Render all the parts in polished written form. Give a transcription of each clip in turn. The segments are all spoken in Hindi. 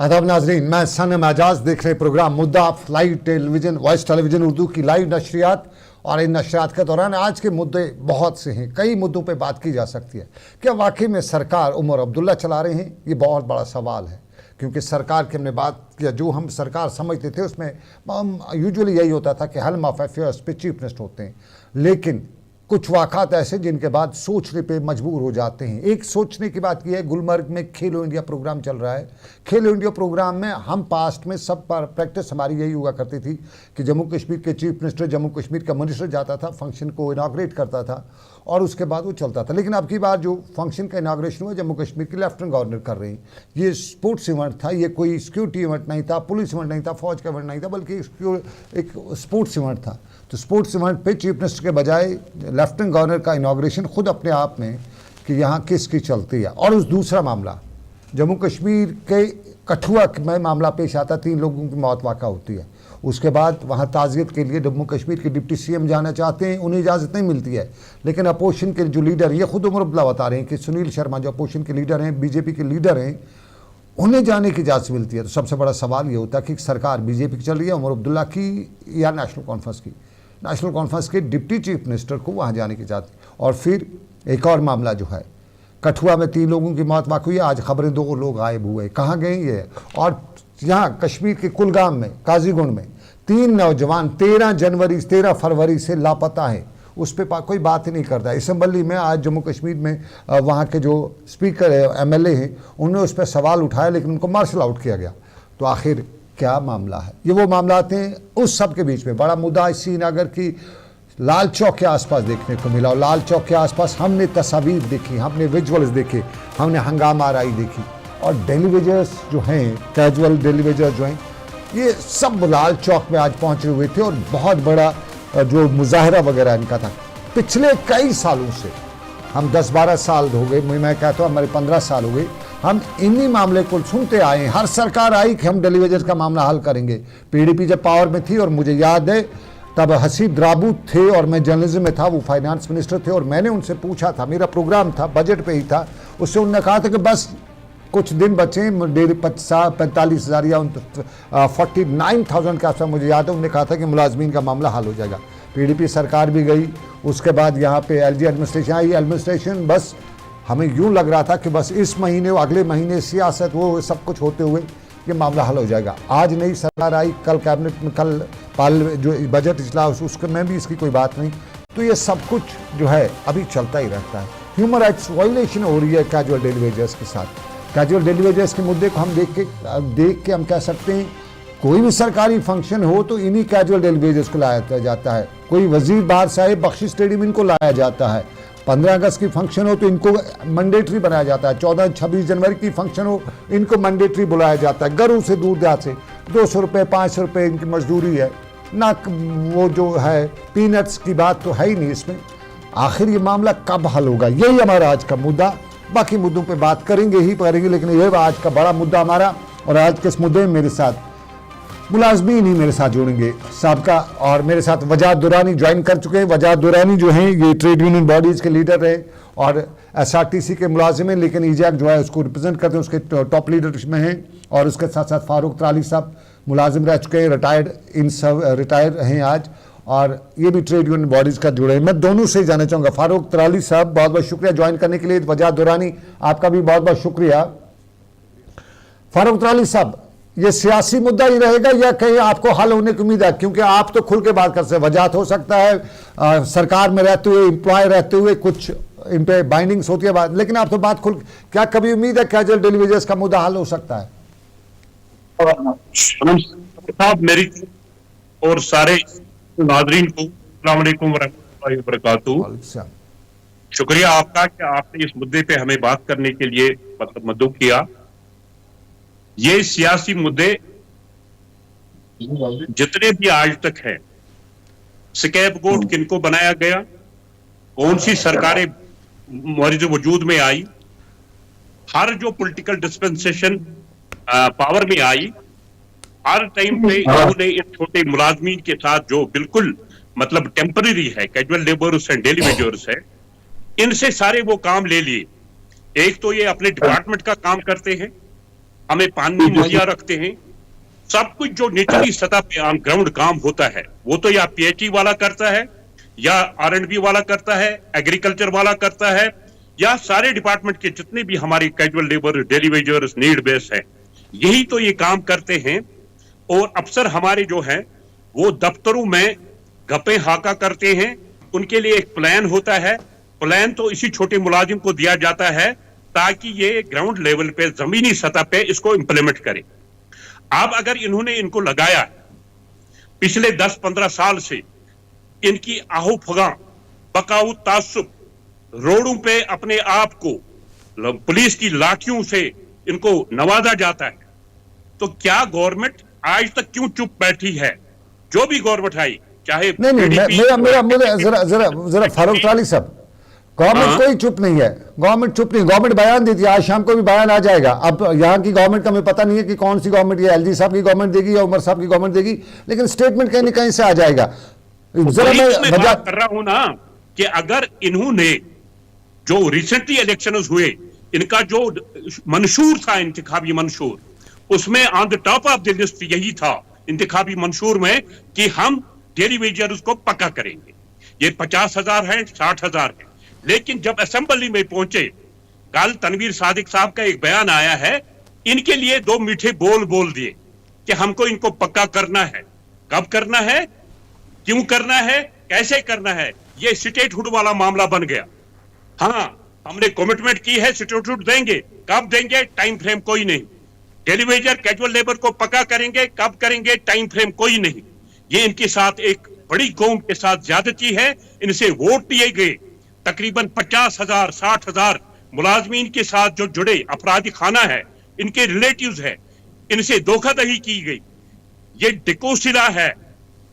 आदाब नाजरीन, मैं सनम एजाज देख रहे प्रोग्राम मुद्दा live television voice television Urdu की लाइव नशरियात। और इन नशरियात के दौरान आज के मुद्दे बहुत से हैं, कई मुद्दों पे बात की जा सकती है। क्या वाकई में सरकार उमर अब्दुल्ला चला रहे हैं? ये बहुत बड़ा सवाल है, क्योंकि सरकार की हमने बात किया, जो हम सरकार समझते थे उसमें यूजुअली यही होता था कि हेल्म ऑफ अफेयर्स पे चीफ मिनिस्टर होते हैं, लेकिन कुछ वाक़ात ऐसे जिनके बाद सोचने पे मजबूर हो जाते हैं। एक सोचने की बात यह है, गुलमर्ग में खेलो इंडिया प्रोग्राम चल रहा है। खेलो इंडिया प्रोग्राम में हम पास्ट में सब पर प्रैक्टिस हमारी यही हुआ करती थी कि जम्मू कश्मीर के चीफ मिनिस्टर, जम्मू कश्मीर का मिनिस्टर जाता था, फंक्शन को इनाग्रेट करता था और उसके बाद वो चलता था। लेकिन अब की बार जो फंक्शन का इनाग्रेशन हुआ जम्मू कश्मीर के लेफ्टिनेंट गवर्नर कर रहे हैं। ये स्पोर्ट्स इवेंट था, ये कोई सिक्योरिटी इवेंट नहीं था, पुलिस इवेंट नहीं था, फौज का इवेंट नहीं था, बल्कि एक स्पोर्ट्स इवेंट था। तो स्पोर्ट्स इवेंट पे चीफ मिनिस्टर के बजाय लेफ्टिनेंट गवर्नर का इनाग्रेशन खुद अपने आप में कि यहाँ किसकी चलती है। और उस दूसरा मामला जम्मू कश्मीर के कठुआ में मामला पेश आता, 3 लोगों की मौत वाक़ा होती है। उसके बाद वहाँ ताज़ियत के लिए जम्मू कश्मीर के डिप्टी सीएम जाना चाहते हैं, उन्हें इजाज़त नहीं मिलती है। लेकिन अपोजिशन के जो लीडर, ये खुद उमर अब्दुल्ला बता रहे हैं कि सुनील शर्मा जो अपोजिशन के लीडर हैं, बीजेपी के लीडर हैं, उन्हें जाने की इजाज़त मिलती है। तो सबसे बड़ा सवाल ये होता है कि सरकार बीजेपी की चल रही है, उमर अब्दुल्ला की या नेशनल कॉन्फ्रेंस की। नेशनल कॉन्फ्रेंस के डिप्टी चीफ मिनिस्टर को वहाँ जाने की इजाज़त। और फिर एक और मामला जो है, कठुआ में 3 लोगों की मौत वाक़ई हुई, आज खबरें 2 लोग गायब हुए, कहाँ गए ये। और यहाँ कश्मीर के कुलगाम में, काजीगुंड में 3 नौजवान 13 फरवरी से लापता हैं। उस पर कोई बात ही नहीं करता। असम्बली में आज जम्मू कश्मीर में वहाँ के जो स्पीकर है, एमएलए हैं, उन्होंने उस पर सवाल उठाया, लेकिन उनको मार्शल आउट किया गया। तो आखिर क्या मामला है? ये वो मामला आते हैं। उस सब के बीच में बड़ा मुद्दा श्रीनगर की लाल चौक के आसपास देखने को मिला। और लाल चौक के आसपास हमने तस्वीर देखी, हमने विजुअल्स देखे, हमने हंगामा आराई देखी। और डेलीवेजर्स जो हैं, कैजुअल डेलीवेजर्स जो हैं, ये सब लाल चौक में आज पहुंचे हुए थे। और बहुत बड़ा जो मुजाहरा वगैरह इनका था। पिछले कई सालों से, हम 10-12 साल हो गए, मैं कहता हूँ हमारे 15 साल हो गए, हम इन्हीं मामले को सुनते आए हैं। हर सरकार आई कि हम डेलीवेजर्स का मामला हल करेंगे। पीडीपी जब पावर में थी, और मुझे याद है तब हसीब द्राबूत थे और मैं जर्नलिज्म में था, वो फाइनेंस मिनिस्टर थे, और मैंने उनसे पूछा था, मेरा प्रोग्राम था, बजट पे ही था, उससे उन्होंने कहा था कि बस कुछ दिन बचे, 45,000 या 49,000 के आसपास मुझे याद है, उन्होंने कहा था कि मुलाजमीन का मामला हल हो जाएगा। पीडीपी सरकार भी गई, उसके बाद यहाँ पे एलजी एडमिनिस्ट्रेशन आई। एडमिनिस्ट्रेशन बस हमें यूँ लग रहा था कि बस इस महीने, अगले महीने सियासत, वो सब कुछ होते हुए ये मामला हल हो जाएगा। आज नई सरकार आई, कल कैबिनेट में, कल पार्लियामेंट जो बजट इजलास, उसके में भी इसकी कोई बात नहीं। तो ये सब कुछ जो है अभी चलता ही रहता है। ह्यूमन राइट्स वायलेशन हो रही है कैजुअल डेलीवेजर्स के साथ। कैजुअल डेलीवेजर्स के मुद्दे को हम देख के हम कह सकते हैं, कोई भी सरकारी फंक्शन हो तो इन्हीं कैजुअल डेलीवेजर्स को लाया जाता है। कोई वजीर बाहर से आए, बख्शी स्टेडियम इनको लाया जाता है। 15 अगस्त की फंक्शन हो तो इनको मैंडेटरी बनाया जाता है। 14-26 जनवरी की फंक्शन हो, इनको मैंडेटरी बुलाया जाता है। घरों से दूर दराज से 200 रुपये 500 रुपये इनकी मजदूरी है ना, वो जो है पीनट्स की बात तो है ही नहीं इसमें। आखिर ये मामला कब हल होगा, यही हमारा आज का मुद्दा। बाकी मुद्दों पे बात करेंगे, लेकिन ये आज का बड़ा मुद्दा हमारा। और आज के इस मुद्दे में मेरे साथ मुलाजमीन ही मेरे साथ जुड़ेंगे साहबका, और मेरे साथ वजाद दुरानी ज्वाइन कर चुके हैं। वजाद दुरानी जो हैं, ये ट्रेड यूनियन बॉडीज़ के लीडर रहे और एसआरटीसी के मुलाजिम हैं, लेकिन ईजैक जो है उसको रिप्रेजेंट करते हैं, उसके टॉप लीडरशिप में हैं। और उसके साथ साथ फारूक तराली साहब मुलाजिम रह चुके हैं, रिटायर्ड हैं आज, और ये भी ट्रेड यूनियन बॉडीज़ का जुड़े हैं। मैं दोनों से जाना चाहूँगा। फारूक तराली साहब, बहुत बहुत शुक्रिया ज्वाइन करने के लिए। वजाद दुरानी, आपका भी बहुत बहुत शुक्रिया। फारूक तराली साहब, ये सियासी मुद्दा ही रहेगा या कहीं आपको हल होने की उम्मीद है? क्योंकि आप तो खुल के बात कर सकते हैं, वजाहत हो सकता है सरकार में रहते हुए, एम्प्लॉय रहते हुए, कुछ इन पे बाइंडिंग्स होती है बात, लेकिन आप तो बात खुल, क्या कभी उम्मीद है कैजुअल डेलीवेजर्स का मुद्दा हल हो सकता है? साहब, मेरी और सारे नाज़रीन को अस्सलाम वालेकुम वरहमतुल्लाहि वबरकातुहू। शुक्रिया आपका कि आपने इस मुद्दे पे हमें बात करने के लिए मतलब मदद किया। ये सियासी मुद्दे जितने भी आज तक हैं, स्कैपगोट किनको बनाया गया, कौन सी सरकारें वजूद में आई, हर जो पॉलिटिकल डिस्पेंसेशन पावर में आई, हर टाइम पे इन्होंने इन छोटे मुलाजमीन के साथ जो बिल्कुल मतलब टेम्पररी है, casual labours and daily wagers है, इनसे सारे वो काम ले लिए। एक तो ये अपने डिपार्टमेंट का काम करते हैं, हमें पानी मुहैया रखते हैं। सब कुछ जो निचली सतह पे ऑन ग्राउंड काम होता है वो तो या पीएचई वाला करता है, या R&B वाला करता है, एग्रीकल्चर वाला करता है, या सारे डिपार्टमेंट के जितने भी हमारे casual labour, daily wagers, need base है, यही तो ये काम करते हैं। और अफसर हमारे जो हैं वो दफ्तरों में गप्पे हाका करते हैं। उनके लिए एक प्लान होता है, प्लान तो इसी छोटे मुलाजिम को दिया जाता है ताकि ये ग्राउंड लेवल पे, जमीनी सतह पे इसको इंप्लीमेंट करे। अब अगर इन्होंने इनको लगाया पिछले 10-15 साल से, इनकी आहू फगा, बकाऊ तासुब, रोडों पे अपने आप को पुलिस की लाठियों से इनको नवाजा जाता है, तो क्या गवर्नमेंट आज तक क्यों चुप बैठी है? जो भी गवर्नमेंट आई, चाहे नहीं मेरा मुझे जरा फारूक अली साहब, गवर्नमेंट कोई चुप नहीं है, गवर्नमेंट चुप नहीं। गवर्नमेंट बयान देती है, आज शाम को भी बयान आ जाएगा। अब यहाँ की गवर्नमेंट का हमें पता नहीं है कि कौन सी गवर्नमेंट, ये एलजी साहब की गवर्नमेंट देगी या उमर साहब की गवर्नमेंट देगी, लेकिन स्टेटमेंट कहीं ना कहीं से आ जाएगा। जरा मैं बात कर रहा हूं ना कि अगर इन्होंने जो रिसेंटली इलेक्शन हुए, इनका जो मंशूर था, इंतखाबी मंशूर, उसमें on the top of the list यही था इंतखाबी मंशूर में कि हम डेली वेजर्स को पक्का करेंगे। ये 50,000 है, 60,000 है। लेकिन जब असेंबली में पहुंचे, कल तनवीर सादिक साहब का एक बयान आया है, इनके लिए 2 मीठे बोल दिए कि हमको इनको पक्का करना है। कब करना है, क्यों करना है, कैसे करना है, ये स्टेटहुड वाला मामला बन गया। हाँ, हमने कमिटमेंट की है, स्टेटहुड देंगे, कब देंगे, टाइम फ्रेम कोई नहीं। डेली वेजर, कैजुअल लेबर को पक्का करेंगे, कब करेंगे, टाइम फ्रेम कोई नहीं। ये इनके साथ एक बड़ी कौम के साथ ज्यादती है। इनसे वोट लिए गए तकरीबन 50,000, 60,000 मुलाजमीन के साथ जो जुड़े अपराधी खाना है, इनके रिलेटिव्स है, इनसे धोखाधड़ी की गई। ये डिकोसिला है।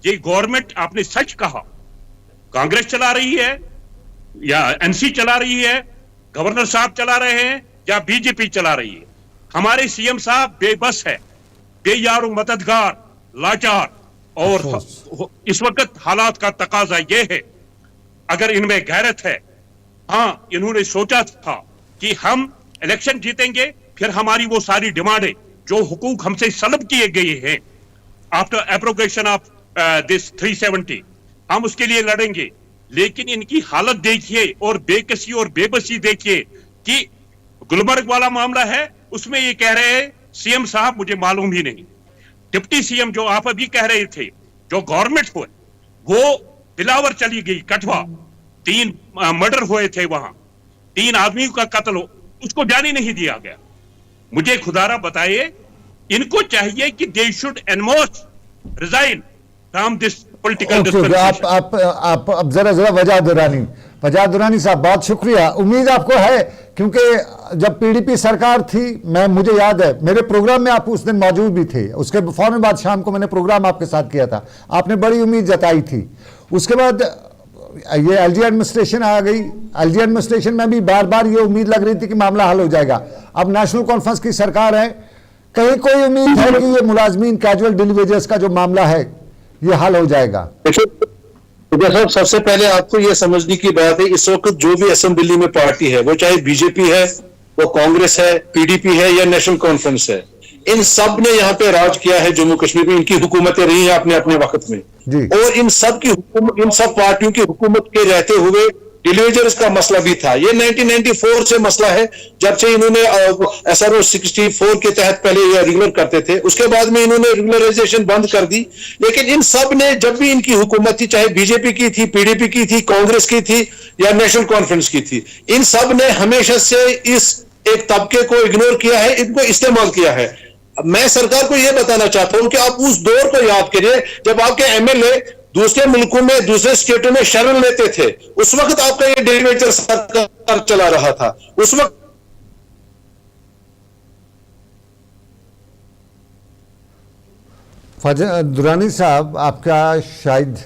ये गवर्नमेंट, आपने सच कहा, कांग्रेस चला रही है या एनसी चला रही है, गवर्नर साहब चला रहे हैं या बीजेपी चला रही है। हमारे सीएम साहब बेबस है, बेयार मददगार, लाचार, और इस वक्त हालात का तकाजा ये है, अगर इनमें गैरत है, हाँ, इन्होंने सोचा था कि हम इलेक्शन जीतेंगे, फिर हमारी वो सारी डिमांडें, जो हुकूक हमसे सलब किए गए हैं आफ्टर एब्रोगेशन ऑफ दिस 370, हम उसके लिए लड़ेंगे। लेकिन इनकी हालत देखिए और बेकसी और बेबसी देखिए कि गुलबर्ग वाला मामला है, उसमें ये कह रहे हैं सीएम साहब मुझे मालूम ही नहीं। डिप्टी सीएम जो आप अभी कह रहे थे, जो गवर्नमेंट हुए, वो बिलावर चली गई, कठवा, 3 मर्डर हुए थे वहां, 3 आदमियों का कत्ल हो, उसको जाने नहीं दिया गया। मुझे खुदारा बताइए, इनको चाहिए कि they should almost resign from this political dispensation. आप अब जरा वजाद दुरानी साहब, बहुत शुक्रिया। उम्मीद आपको है, क्योंकि जब पीडीपी सरकार थी, मुझे याद है मेरे प्रोग्राम में आप उस दिन मौजूद भी थे, उसके फौरन बाद शाम को मैंने प्रोग्राम आपके साथ किया था, आपने बड़ी उम्मीद जताई थी। उसके बाद ये एलजी एडमिनिस्ट्रेशन आ गई, एलजी एडमिनिस्ट्रेशन में भी बार बार ये उम्मीद लग रही थी कि मामला हल हो जाएगा। अब नेशनल कॉन्फ्रेंस की सरकार है, कहीं कोई उम्मीद है कि ये मुलाजमीन कैजुअल डेली वेजर्स का जो मामला है ये हल हो जाएगा? साहब, सबसे पहले आपको यह समझने की बात है, इस वक्त जो भी असेंबली में पार्टी है, वो चाहे बीजेपी है, वो कांग्रेस है, पीडीपी है या नेशनल कॉन्फ्रेंस है, इन सब ने यहाँ पे राज किया है जम्मू कश्मीर में। इनकी हुकूमतें रही हैं अपने अपने वक्त में, और इन सब पार्टियों की हुकूमत के रहते हुए डिलीवेजर्स का मसला भी था। ये 1994 से मसला है, जब से इन्होंने SRO 64 के तहत पहले ये रेगुलर करते थे, उसके बाद में इन्होंने रेगुलराइजेशन बंद कर दी। लेकिन इन सब ने, जब भी इनकी हुकूमत थी, चाहे बीजेपी की थी, पीडीपी की थी, कांग्रेस की थी या नेशनल कॉन्फ्रेंस की थी, इन सब ने हमेशा से इस एक तबके को इग्नोर किया है, इनको इस्तेमाल किया है। मैं सरकार को यह बताना चाहता हूं कि आप उस दौर को याद करिए जब आपके एमएलए दूसरे मुल्कों में, दूसरे स्टेटों में शरण लेते थे। उस वक्त आपका ये डेलीवेजर सरकार चला रहा था। उस वक्त दुरानी साहब, आपका शायद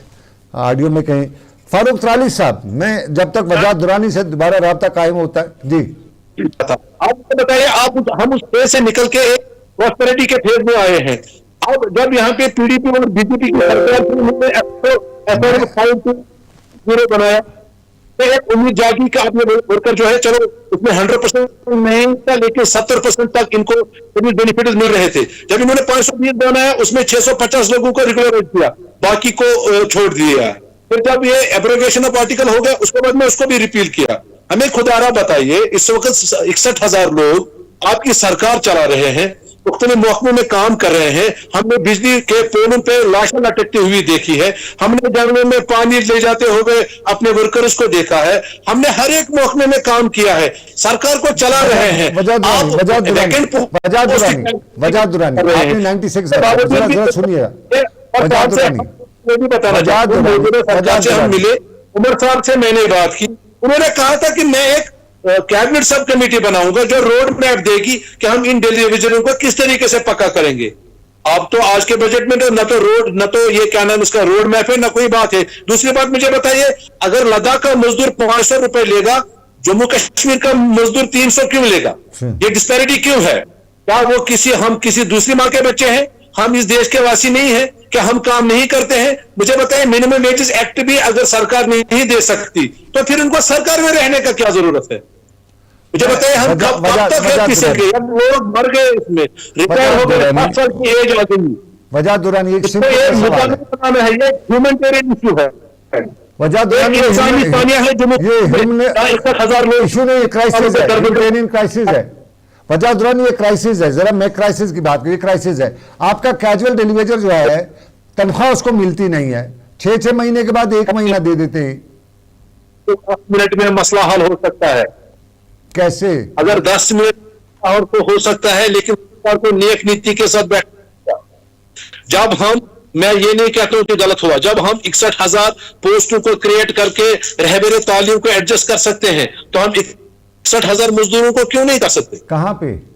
ऑडियो में कहीं, फारूक अली साहब, मैं जब तक वजाद दुरानी से दोबारा रब्ता कायम होता है जी, आप बताइए, हम उस फेज से निकल के एक प्रॉस्पेरिटी के फेज में आए हैं। अब जब यहाँ पे पीडीपी और बीजेपी की सरकार बनाया, तो एक उम्मीद जागी कि आपने वर्कर जो है, चलो उसमें 100% नहीं था, लेकिन 70% तक इनको बेनिफिट मिल रहे थे। जब इन्होंने 520 बनाया, उसमें 650 लोगों को रेगुलराइज किया, बाकी को छोड़ दिया। फिर जब ये एब्रोगेशन ऑफ आर्टिकल हो गया, उसके बाद में उसको भी रिपील किया। हमें खुदारा बताइए, इस वक्त 61,000 लोग आपकी सरकार चला रहे हैं, मुख्तलिफ महकमों में काम कर रहे हैं। हमने बिजली के पोलों पे लाशें लटकती हुई देखी है, हमने जंगलों में पानी ले जाते हो गए अपने वर्कर्स को देखा है, हमने हर एक महकमे में काम किया है, सरकार को चला रहे हैं। वजह दुरानी, आपने 96 सुनिए, हम मिले, उमर साहब से मैंने बात की, उन्होंने कहा था कि मैं एक कैबिनेट सब कमेटी बनाऊंगा जो रोड मैप देगी कि हम इन डिवीजनों को किस तरीके से पक्का करेंगे। अब तो आज के बजट में न तो रोड, न तो ये क्या नाम इसका रोड मैप है, न कोई बात है। दूसरी बात मुझे बताइए, अगर लद्दाख का मजदूर 500 रुपए लेगा, जम्मू कश्मीर का मजदूर 300 क्यों लेगा? ये डिस्पैरिटी क्यों है? क्या वो हम किसी दूसरी माँ के बच्चे हैं? हम इस देश के वासी नहीं है? क्या हम काम नहीं करते हैं? मुझे बताइए, मिनिमम वेजेस एक्ट भी अगर सरकार नहीं दे सकती तो फिर उनको सरकार में रहने का क्या जरूरत है? मुझे बताइए, हम कब तक पिसेंगे? अब लोग मर गए, इसमें रिटायर हो गए, 5 साल की एज आ गई। वजह दुरानी है, ये ह्यूमैनिटेरियन इशू है। वजह दुरानी है, 61,000 लोग इशू नहीं, क्राइसिस है, ह्यूमैनिटेरियन क्राइसिस है। वजह दुरानी ये क्राइसिस है। जरा मैं क्राइसिस की बात करूं, क्राइसिस है। आपका कैजुअल डिलीवरी जो है, तनख्वाह उसको मिलती नहीं है, 6 महीने के बाद 1 महीना दे देते हैं। तो 10 मिनट में मसला हल हो सकता है। कैसे? अगर 10 मिनट और तो हो सकता है, लेकिन सरकार को नेक नीति के साथ बैठ, जब हम, मैं ये नहीं कहता हूं कि गलत हुआ, जब हम 61,000 पोस्टों को क्रिएट करके रहबरे तालीम को एडजस्ट कर सकते हैं, तो हम 61,000 मजदूरों को क्यों नहीं कर सकते? कहां पे?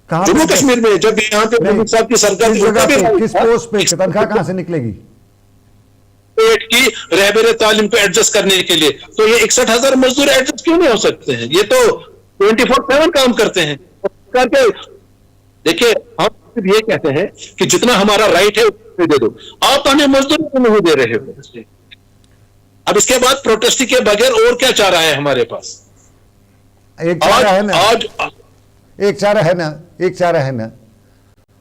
जम्मू कश्मीर में। जब यहाँ पे महमूद साहब की सरकार, किस पोस्ट पे तनख्वाह कहां से निकलेगी की रहबरे तालीम को एडजस्ट करने के लिए? तो ये 61,000 मजदूर एडजस्ट क्यों नहीं हो सकते हैं? ये तो 24/7 काम करते हैं। देखिए, हम सिर्फ ये कहते हैं कि जितना हमारा राइट है उतना दे दो, आप हमें मजदूरी को नहीं दे रहे हो। अब इसके बाद प्रोटेस्ट के बगैर और क्या चारा है हमारे पास? एक चारा है ना,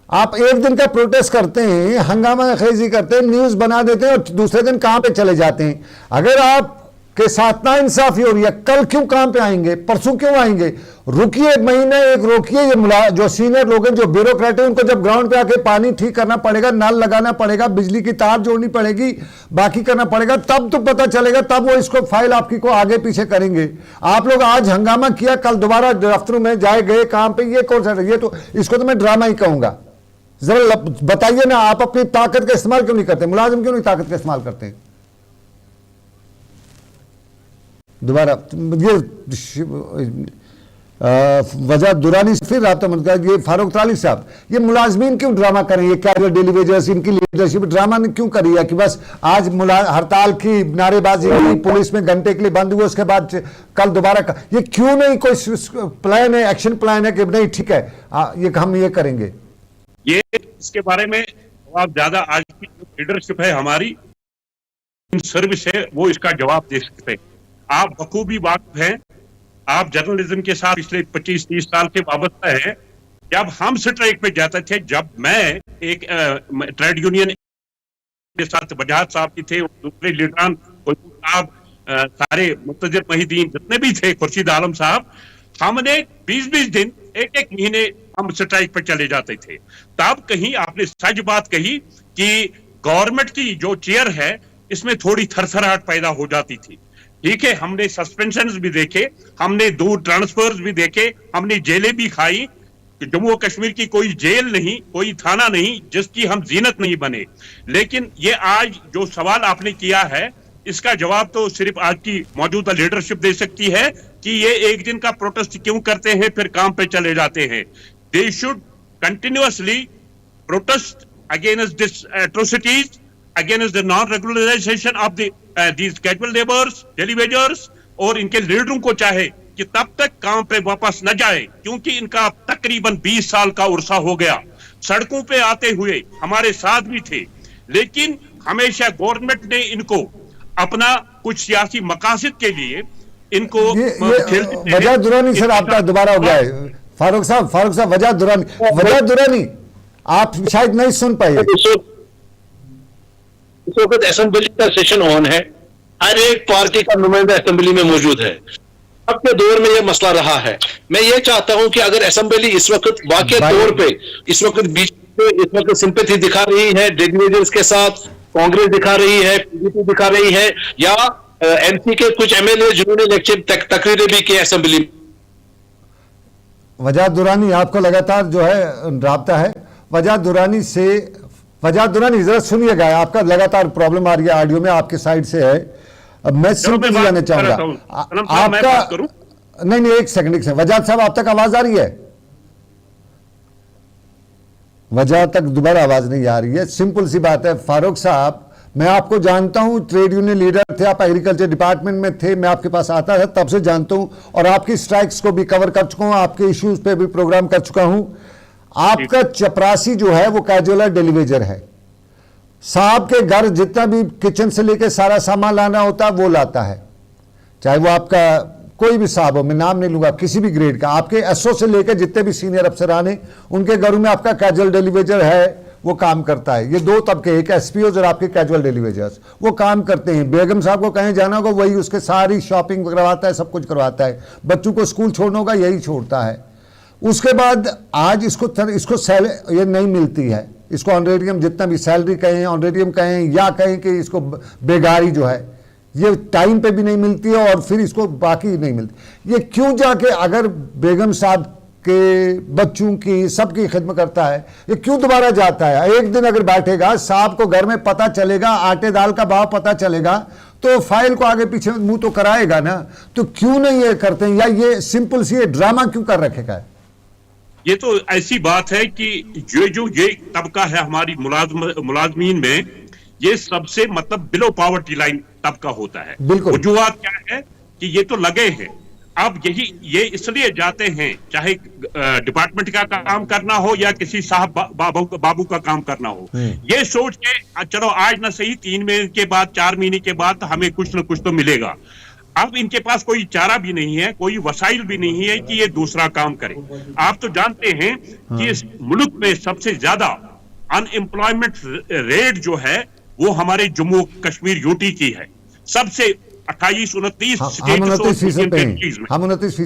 आप एक दिन का प्रोटेस्ट करते हैं, हंगामा खेजी करते हैं, न्यूज बना देते हैं और दूसरे दिन कहां पे चले जाते हैं। अगर आप के साथ ना इंसाफी हो रही है, कल क्यों काम पे आएंगे, परसों क्यों आएंगे? रुकिए, महीने एक रोकिए। ये जो सीनियर लोग हैं, जो ब्यूरोक्रेट हैं, उनको जब ग्राउंड पे आके पानी ठीक करना पड़ेगा, नल लगाना पड़ेगा, बिजली की तार जोड़नी पड़ेगी, बाकी करना पड़ेगा, तब तो पता चलेगा, तब वो इसको फाइल आपकी को आगे पीछे करेंगे। आप लोग आज हंगामा किया, कल दोबारा दफ्तरों में जाए गए काम पे, ये कौन सा? ये तो, इसको तो मैं ड्रामा ही कहूंगा। जरा बताइए ना, आप अपनी ताकत का इस्तेमाल क्यों नहीं करते? मुलाजिम क्यों नहीं ताकत का इस्तेमाल करते हैं? दोबारा ये वजह दुरानी से फिर राब्ता मंत्री, ये फारूक तालिब साहब, ये मुलाजमीन क्यों ड्रामा कर रही है? कैजुअल डेली वेजेस, इनकी लीडरशिप ड्रामा क्यों कर रही है कि बस आज हड़ताल की, नारेबाजी की, पुलिस में घंटे के लिए बंद हुए, उसके बाद कल दोबारा ये क्यों नहीं? कोई प्लान है, एक्शन प्लान है कि नहीं ठीक है ये हम ये करेंगे? ये इसके बारे में जवाब ज्यादा आज की लीडरशिप है हमारी, सर्विस है, वो इसका जवाब दे सकते हैं। आप बखूबी वाकिफ हैं, आप जर्नलिज्म के साथ पिछले 25-30 साल के वाबस्ता हैं। जब हम स्ट्राइक पे जाते थे, जब मैं एक ट्रेड यूनियन के साथ बजाज साहब की थे, दूसरे लीडरान साहब, सारे मुत्तजिर महिदीन जितने भी थे, खुर्शीद आलम साहब, हमने 20-20 दिन, 1-1 महीने हम स्ट्राइक पे चले जाते थे। तब कहीं आपने सच बात कही कि गवर्नमेंट की जो चेयर है, इसमें थोड़ी थरथराहट पैदा हो जाती थी। ठीक है, हमने सस्पेंशंस भी देखे, हमने दूर ट्रांसफर्स भी देखे, हमने जेलें भी खाई। जम्मू कश्मीर की कोई जेल नहीं, कोई थाना नहीं जिसकी हम जीनत नहीं बने। लेकिन ये आज जो सवाल आपने किया है, इसका जवाब तो सिर्फ आज की मौजूदा लीडरशिप दे सकती है कि ये एक दिन का प्रोटेस्ट क्यों करते हैं, फिर काम पे चले जाते हैं। They should continuously protest against this atrocities, against the non-regularization of these casual laborers, daily wagers, और इनके लीडरों को चाहे कि तब तक काम पे वापस न जाए, क्योंकि इनका तकरीबन 20 साल का उर्सा हो गया। सड़कों पे आते हुए हमारे साथ भी थे, लेकिन हमेशा गवर्नमेंट ने इनको अपना कुछ सियासी मकासद के लिए इनको ये खेलते हैं। वजह दुरानी सर आपका दोबारा हो गया है। फारूक साहब वजह दुरानी आप शायद नहीं सुन पाए। इस वक्त असेंबली का सेशन ऑन है, हर एक पार्टी का नुमाइंदा असेंबली में मौजूद है। अब के दौर में यह मसला रहा है। मैं ये चाहता हूं कि अगर असेंबली इस वक्त वाकई तौर पे इस वक्त बीजेपी इस वक्त सिंपैथी दिखा रही है डिग्निटरीज के साथ, कांग्रेस दिखा रही है, पीडीपी दिखा रही है, या एमपी के कुछ एमएलए जिन्होंने लेक्चर तकरीरें भी की असेंबली में। वजह दुरानी आपको लगातार जो है राब्ता है वजह दुरानी जरा सुनिएगा, आपका लगातार प्रॉब्लम आ रही है ऑडियो में, आपके साइड से है। अब मैं सिंपल जाना चाहूंगा आपका, नहीं एक सेकंड वजह साहब आप तक आवाज आ रही है? वजह तक दोबारा आवाज नहीं आ रही है। सिंपल सी बात है फारूक साहब, मैं आपको जानता हूं, ट्रेड यूनियन लीडर थे आप, एग्रीकल्चर डिपार्टमेंट में थे, मैं आपके पास आता था तब से जानता हूं, और आपकी स्ट्राइक्स को भी कवर कर चुका हूं, आपके इश्यूज पे भी प्रोग्राम कर चुका हूं। आपका चपरासी जो है वो कैजुअल डेलीवेजर है। साहब के घर जितना भी किचन से लेके सारा सामान लाना होता है वो लाता है, चाहे वो आपका कोई भी साहब हो, मैं नाम नहीं लूंगा, किसी भी ग्रेड का, आपके एसओ से लेकर जितने भी सीनियर अफसरान हैं उनके घरों में आपका कैजुअल डेलीवेजर है, वो काम करता है। ये दो तबके, एक एसपीओ और आपके कैजुअल डेलीवेजर्स, वो काम करते हैं। बेगम साहब को कहीं जाना होगा वही उसके सारी शॉपिंग करवाता है, सब कुछ करवाता है। बच्चों को स्कूल छोड़ना होगा यही छोड़ता है। उसके बाद आज इसको ये नहीं मिलती है, इसको ऑनरेडियम, जितना भी सैलरी कहें, ऑनरेडियम कहें, या कहें कि इसको बेगारी जो है ये टाइम पे भी नहीं मिलती है, और फिर इसको बाकी नहीं मिलती। ये क्यों जाके अगर बेगम साहब के बच्चों की सबकी खिदमत करता है, ये क्यों दोबारा जाता है? एक दिन अगर बैठेगा, साहब को घर में पता चलेगा, आटे दाल का भाव पता चलेगा, तो फाइल को आगे पीछे मुंह तो कराएगा ना। तो क्यों नहीं ये करते हैं, या ये सिंपल सी ड्रामा क्यों कर रखेगा है? ये तो ऐसी बात है कि ये तबका है हमारी मुलाजमीन में, ये सबसे मतलब बिलो पॉवर्टी लाइन तबका होता है। बिल्कुल। वजूहात क्या है कि ये तो लगे हैं, अब ये इसलिए जाते हैं, चाहे डिपार्टमेंट का काम करना हो या किसी साहब बाबू का काम करना हो, ये सोच के चलो आज ना सही 3 महीने के बाद, 4 महीने के बाद हमें कुछ ना कुछ तो मिलेगा। अब इनके पास कोई चारा भी नहीं है, कोई वसाइल भी नहीं है कि ये दूसरा काम करे। आप तो जानते हैं कि इस मुल्क में सबसे ज्यादा अनएम्प्लॉयमेंट रेट जो है वो हमारे जम्मू कश्मीर यूटी की है, सबसे 28-29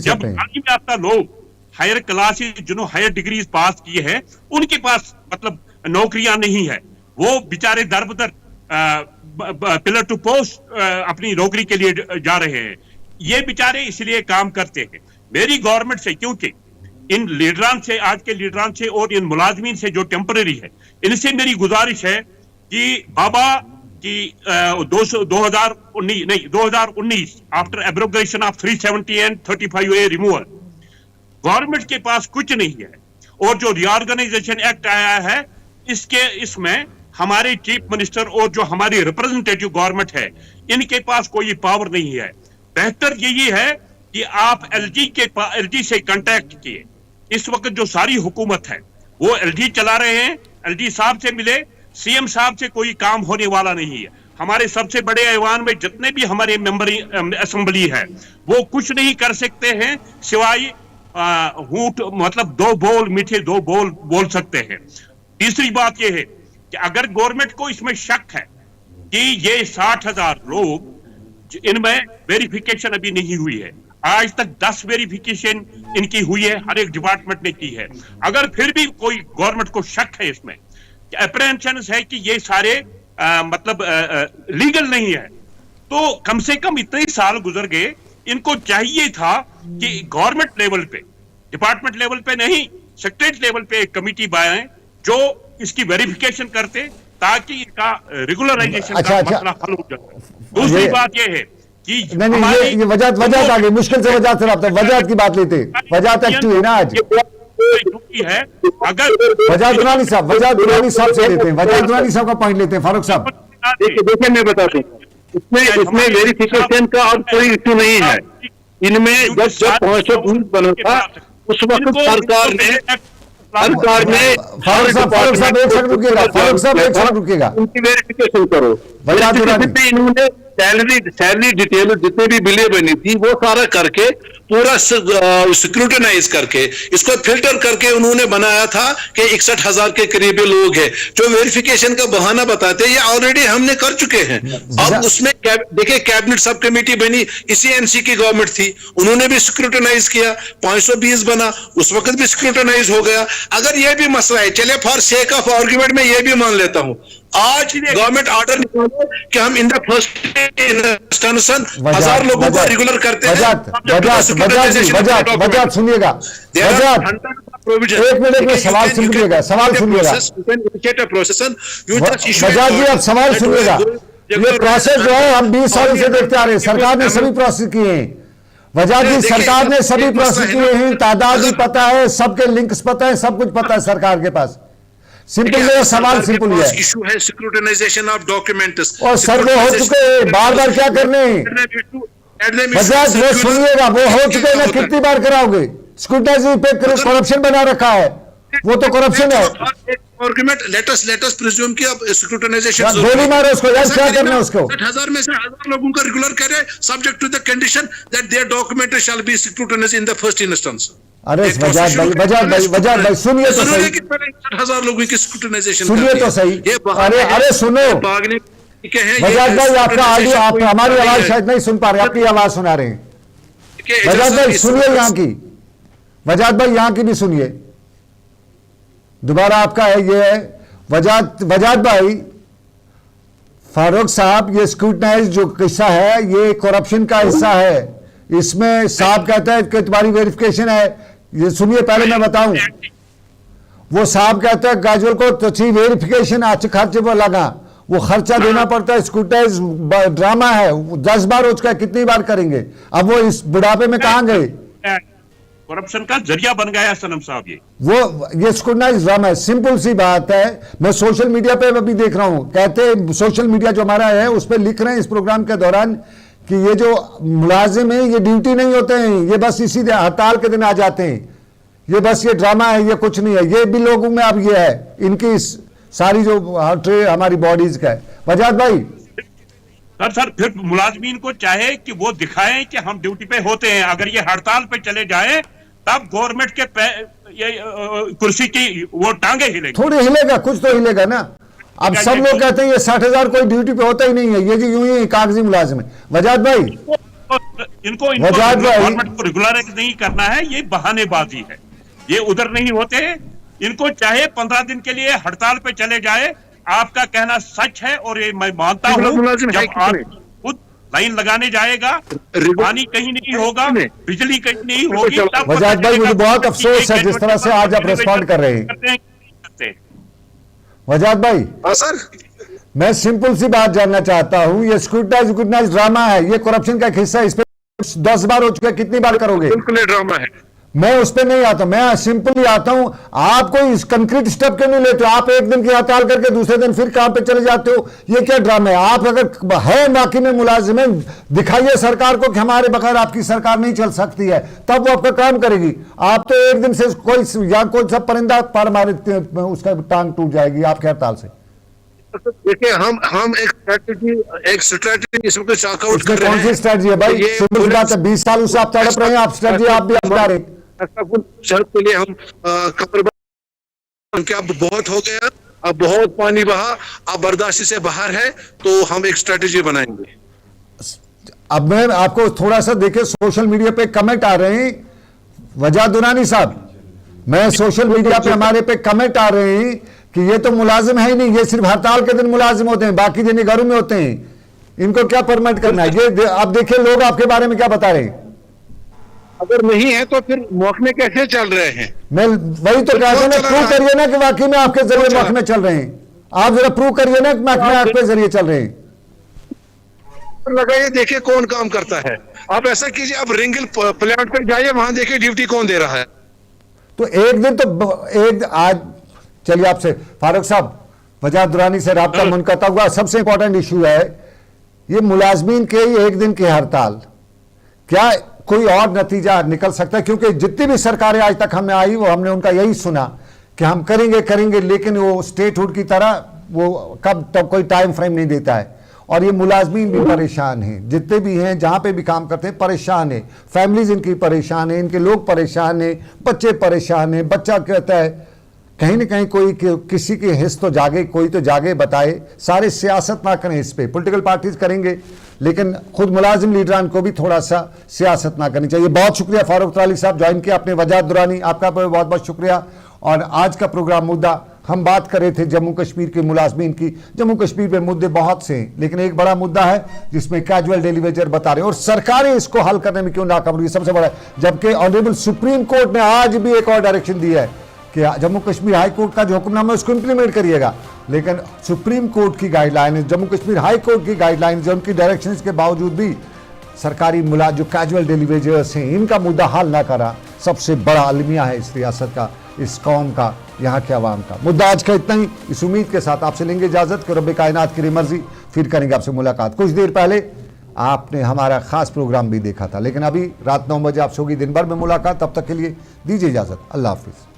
जब तालीम याफ्ता लोग हायर क्लासेस जिन्होंने हायर डिग्रीज पास की है उनके पास मतलब नौकरियां नहीं है, वो बेचारे दर पिलर टू पोस्ट अपनी नौकरी के लिए जा रहे हैं। ये बेचारे इसलिए काम करते हैं। मेरी गवर्नमेंट से, क्योंकि इन लीडरान से, आज के लीडरान से और इन मुलाजमीन से जो टेम्पररी है, इनसे मेरी गुजारिश है कि बाबा की 2019 after abrogation of 370 and 35A removal, government के पास कुछ नहीं है। और जो रीऑर्गेनाइजेशन एक्ट आया है इसमें हमारे चीफ मिनिस्टर और जो हमारी रिप्रेजेंटेटिव गवर्नमेंट है इनके पास कोई पावर नहीं है। बेहतर यही है कि आप एलजी से कांटेक्ट किए। इस वक्त जो सारी हुकूमत है वो एलजी चला रहे हैं, एलजी साहब से मिले, सीएम साहब से कोई काम होने वाला नहीं है। हमारे सबसे बड़े ऐवान में जितने भी हमारे मेंबर असेंबली है वो कुछ नहीं कर सकते हैं सिवाय हूट, मतलब 2 बोल मीठे 2 बोल सकते हैं। तीसरी बात यह है कि अगर गवर्नमेंट को इसमें शक है कि ये 60,000 लोग, इनमें वेरिफिकेशन अभी नहीं हुई है, आज तक 10 वेरिफिकेशन इनकी हुई है, हर एक डिपार्टमेंट ने की है, अगर फिर भी कोई गवर्नमेंट को शक है इसमें, अप्रहेंशन है कि ये सारे लीगल नहीं है, तो कम से कम इतने साल गुजर गए, इनको चाहिए था कि गवर्नमेंट लेवल पे, डिपार्टमेंट लेवल पे नहीं, सेक्रेटरीट लेवल पे एक कमेटी बनाए जो इसकी वेरिफिकेशन करते ताकि इनका रेगुलराइजेशन का मसला हल हो जाए। दूसरी बात यह है कि नहीं, ये वजह आ गई, मुश्किल से वजह की बात लेते, वजह एक्टिव है ना आज है। अगर वजह दुरानी साहब से लेते हैं, वजह दुरानी साहब का पॉइंट लेते हैं। फारूक साहब देखिए मैं बताता हूँ, इसमें वेरिफिकेशन का अब कोई इश्यू नहीं है। इनमें जब 500 बना था उस वक्त सरकार ने फारूक साहब एक सेकंड रुकिएगा, उनकी वेरिफिकेशन करो। इन्होंने सैलरी डिटेल जितने भी बिलें बनी थी वो सारा करके पूरा स्क्रूटनाइज करके इसको फिल्टर करके उन्होंने बनाया था कि 61,000 के करीब लोग हैं जो वेरिफिकेशन का बहाना बताते हैं, ये ऑलरेडी हमने कर चुके हैं। अब उसमें देखिए कैबिनेट सब कमेटी बनी, इसी एनसी की गवर्नमेंट थी, उन्होंने भी स्क्रूटनाइज किया, 520 बना, उस वक्त भी स्क्रूटनाइज हो गया। अगर यह भी मसला है, चले फॉर सेक ऑफ आर्ग्यूमेंट में यह भी मान लेता हूं, आज गवर्नमेंट ऑर्डर निकाले कि हम इन द फर्स्ट इंस्टेंस 1000 लोगों को रेगुलर करते हैं। वजात सुनिएगा, एक मिनट में सवाल सुनिएगा, सवाल सुनिएगा वजात जी, आप सवाल सुनिएगा। ये प्रोसेस जो है हम 20 साल से देखते आ रहे हैं, सरकार ने सभी प्रोसेस किए हैं। वजात जी, सरकार ने सभी प्रोसेस किए हैं, तादाद भी पता है, सबके लिंक्स पता है, सब कुछ पता है सरकार के पास। सिंपल मेरा सवाल सिंपल ही है। इशू है स्क्रूटनाइजेशन ऑफ डॉक्यूमेंट्स, और सर्वे हो चुके हैं, बार बार क्या करने वजात, वो सुनिएगा, वो हो चुके हैं ना, कितनी बार कराओगे? स्क्रूटनाइजेशन पे करप्शन बना रखा है, वो तो करप्शन है। आर्गुमेंट लेट अस प्रिज्यूम कि अब स्क्रूटनाइजेशन गोली मारो उसको यार, क्या करना है उसको? 60,000 में से 1000 लोगों को रेगुलर करे subject to the condition that their document shall be scrutinized in the first instance. अरे वजात भाई सुनिए तो सही, 60,000 लोगों की स्क्रूटनाइजेशन सुनिए तो सही। अरे सुनो वजात भाई, आपका ऑडियो, आप हमारी आवाज शायद नहीं सुन पा रहे, आपकी आवाज सुना रहे हैं। वजात भाई सुनिए यहाँ की, वजात भाई यहाँ की भी सुनिए, दोबारा आपका है ये है वजात भाई, फारूक साहब, ये स्क्रूटनाइज जो किस्सा है ये करप्शन का हिस्सा है। इसमें साहब कहता है कि तुम्हारी वेरिफिकेशन है, ये सुनिए पहले मैं बताऊं, वो साहब कहता है गाजुअल को तो वेरिफिकेशन आज खर्चे वो लगा, वो खर्चा देना पड़ता है, स्क्रूटाइज ड्रामा है, 10 बार हो चुका है, कितनी बार करेंगे? अब वो इस बुढ़ापे में कहां गए? करप्शन का जरिया बन गया है सनम साहब। ये स्क्रूटाइज ड्रामा है, सिंपल सी बात है। मैं सोशल मीडिया पे अभी देख रहा हूं, कहते हैं सोशल मीडिया जो हमारा है उस पर लिख रहे हैं इस प्रोग्राम के दौरान कि ये जो मुलाजिम है ये ड्यूटी नहीं होते हैं, ये बस इसी हड़ताल के दिन आ जाते हैं, ये बस ये ड्रामा है, ये कुछ नहीं है। ये भी लोगों में अब ये है, इनकी सारी जो हमारी बॉडीज का है। वजात भाई सर फिर मुलाजमीन को चाहे कि वो दिखाएं कि हम ड्यूटी पे होते हैं। अगर ये हड़ताल पे चले जाएं तब गवर्नमेंट के ये कुर्सी की वो टांगे हिलेगी, थोड़ी हिलेगा, कुछ तो हिलेगा ना। अब सब लोग कहते हैं ये 60,000 कोई ड्यूटी पे होता ही नहीं है, ये जी यूं ही कागजी मुलाजिम है। वजात भाई इनको गवर्नमेंट को रेगुलराइज नहीं करना है, ये बहानेबाजी है, ये उधर नहीं होते। इनको चाहे 15 दिन के लिए हड़ताल पे चले जाए, आपका कहना सच है और ये मैं मानता हूँ। जब आप खुद लाइन लगाने जाएगा, पानी कहीं नहीं होगा, बिजली कहीं नहीं होगी। वजात भाई मुझे बहुत अफसोस है जिस तरह से आज आप रिस्पॉन्ड कर रहे हैं। वजात भाई सर, मैं सिंपल सी बात जानना चाहता हूं, ये स्क्रूटनाइज ड्रामा है, ये करप्शन का हिस्सा है, इस पे 10 बार हो चुका है, कितनी बार करोगे? बिल्कुल ड्रामा है। मैं उस पर नहीं आता, मैं सिंपली आता हूं। आप कोई इस कंक्रीट स्टेप क्यों नहीं लेते हो? आप एक दिन की हड़ताल करके दूसरे दिन फिर काम पे चले जाते हो, ये क्या ड्रामा है? आप अगर है बाकी में मुलाजिम दिखाइए सरकार को कि हमारे बगैर आपकी सरकार नहीं चल सकती है, तब वो आपका काम करेगी। आप तो एक दिन से कोई या कोई सब परिंदा पर मारे उसका टांग टूट जाएगी आपके हड़ताल से। देखिए हम एक स्ट्रेटजी इसमें चॉकआउट कर रहे हैं। कौन सी स्ट्रेटजी है भाई? सिंपल बात है, 20 साल उससे आप तड़प रहे हैं, आप स्ट्रेटजी आप भी अपना रहे। शर्त के लिए हम अब बहुत हो गया, अब बहुत पानी बहा, अब बर्दाश्त से बाहर है, तो हम एक स्ट्रेटजी बनाएंगे। अब मैं आपको थोड़ा सा देखिए, सोशल मीडिया पे कमेंट आ रहे हैं, वजात दुरानी साहब, मैं सोशल मीडिया पे हमारे पे कमेंट आ रहे हैं कि ये तो मुलाजिम है ही नहीं, ये सिर्फ हड़ताल के दिन मुलाजिम होते हैं, बाकी दिन घरों में होते हैं, इनको क्या परमिट करना है? ये आप देखिए लोग आपके बारे में क्या बता रहे हैं। अगर नहीं है तो फिर महकमे कैसे चल रहे हैं? मैं वही तो कहता हूं ना, प्रूव करिए ना कि वाकई में आपके जरिए महकमे चल रहे हैं। आप जरा प्रूव करिए ना कि महकमे आपके जरिए चल रहे हैं। लगाइए, देखिए कौन काम करता है। आप ऐसा कीजिए, अब रिंगल प्लांट पर जाइए, वहां देखिए ड्यूटी कौन दे रहा है। तो एक दिन तो एक आज चलिए आपसे फारूक साहब, वजात दुरानी से राब्ता मुनक़ता हुआ। सबसे इंपॉर्टेंट इशू है ये मुलाजमीन के एक दिन की हड़ताल, क्या कोई और नतीजा निकल सकता है? क्योंकि जितनी भी सरकारें आज तक हमें आई वो हमने उनका यही सुना कि हम करेंगे, लेकिन वो स्टेटहुड की तरह वो कब तक कोई टाइम फ्रेम नहीं देता है। और ये मुलाजमीन भी परेशान हैं, जितने भी हैं जहाँ पे भी काम करते हैं परेशान हैं, फैमिलीज इनकी परेशान है, इनके लोग परेशान हैं, बच्चे परेशान हैं। बच्चा कहता है कहीं ना कहीं कोई किसी की हिस्स तो जागे, कोई तो जागे बताए। सारे सियासत ना करें इस पे, पॉलिटिकल पार्टीज करेंगे लेकिन खुद मुलाजिम लीडरान को भी थोड़ा सा सियासत ना करनी चाहिए। बहुत शुक्रिया फारूक तराली साहब ज्वाइन किया, अपने वजाहत दुरानी आपका बहुत बहुत शुक्रिया। और आज का प्रोग्राम मुद्दा हम बात कर रहे थे जम्मू कश्मीर के मुलाजमीन की। जम्मू कश्मीर में मुद्दे बहुत से हैं लेकिन एक बड़ा मुद्दा है जिसमें कैजुअल डेली वेजर बता रहे हैं और सरकारें इसको हल करने में क्यों नाकाम रही, सबसे बड़ा है। जबकि ऑनरेबल सुप्रीम कोर्ट ने आज भी एक और डायरेक्शन दिया है कि जम्मू कश्मीर हाई कोर्ट का जो हुक्मनामा है उसको इंप्लीमेंट करिएगा, लेकिन सुप्रीम कोर्ट की गाइडलाइन है, जम्मू कश्मीर हाई कोर्ट की गाइडलाइन है, उनकी डायरेक्शन के बावजूद भी सरकारी जो कैजुअल डेली वेजर्स हैं इनका मुद्दा हल ना करा। सबसे बड़ा अलमिया है इस रियासत का, इस कौम का, यहाँ के अवाम का। मुद्दा आज का इतना ही। इस उम्मीद के साथ आपसे लेंगे इजाजत कि रब्बे कायनात की मर्जी, फिर करेंगे आपसे मुलाकात। कुछ देर पहले आपने हमारा खास प्रोग्राम भी देखा था, लेकिन अभी रात 9 बजे आपसे होगी दिन भर में मुलाकात। तब तक के लिए दीजिए इजाजत, अल्लाह हाफिज।